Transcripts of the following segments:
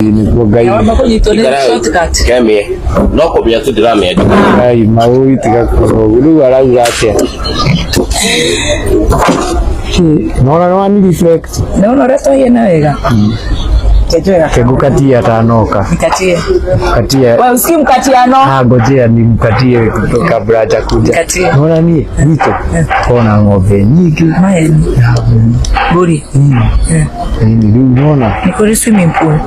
ni kwa gai kemie no ko bia tu drama ai mau itiga ko ulu ala urate no ni reflect no reto yena wega kegukatia tanoka nikatie katia wewe usimkatia no ngojea ni mkatie kabla hajakuja unaona ni nito kona ng'ombe nyingi maeni buri ni unaona niko ni swimming pool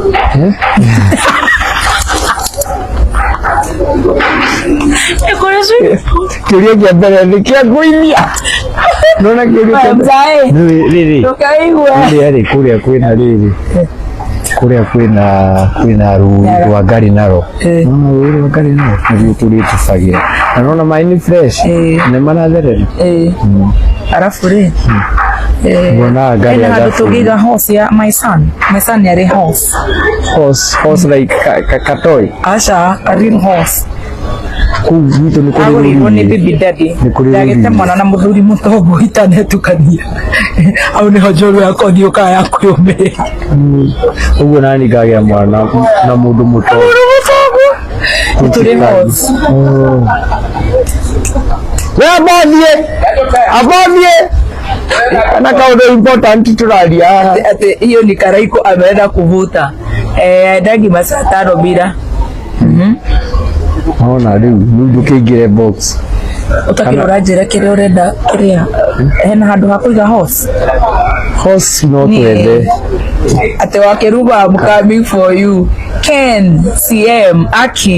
niko ni swimming pool kiria kia mbele ni kia kuimia unaona kiria kia mbele lili tokaigwe lili kuria kwina lili kuria kwina rwa gari naro rwa gari naro ndio tulitufagia naona maini fresh ni manathere arafu re bona gari ya hado tugiga horse ya my son yari horse like katoi asha a real horse kuvitu ni kuri ni baby daddy ndagete mwana na muthuri mutobo itanetukania au ni hojoro yako thioka yako yome ugo nani gagia mwana na mundu mutobo turi horse abodie ana kaudo important turalia ate hiyo ni karaiko ameenda kuvuta dagi masaa 5 bila ona riu ndukingire box utakirora njira kiria urenda kiria hena handu ha kuiga horse no twende ate Wakirumba I'm coming for you Ken CM Aki